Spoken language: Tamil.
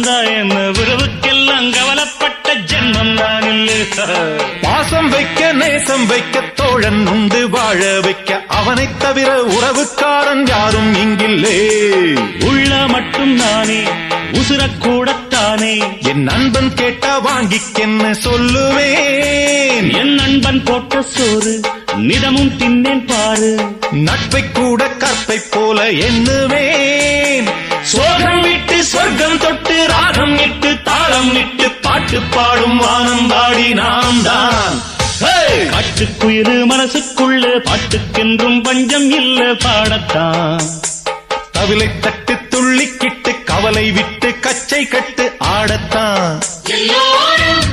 வந்தா என்ன உறவுக்கெல்லாம் கவலைப்பட்ட ஜென்மம் நான் இல்லை. பாசம் வைக்க நேசம் வைக்க தோழன் உண்டு வாழ வைக்க அவனை தவிர உறவுக்காரன் யாரும் இங்கில்லே. உள்ள மட்டும் நானே உசுரக்கூடத்தானே என் நண்பன் கேட்டா வாங்கிக்கென்னு சொல்லுவேன். என் நண்பன் போட்ட சோறு நிதமும் தின்னேன் பாரு. நட்பை கூட கற்பை போல எண்ணுவேன். சோகம் விட்டு சொர்க்கம் தொட்டு ராகம் இட்டு தாளம் இட்டு பாட்டு பாடும் வானம் பாடி நாம் தான். காட்டுக்குயிரு மனசுக்குள்ள பாட்டுக்கென்றும் பஞ்சம் இல்ல பாடத்தான். தவிலை தட்டு துள்ளிக்கிட்டு கவலை விட்டு கச்சை கட்டு ஆடத்தான். எல்லோரும்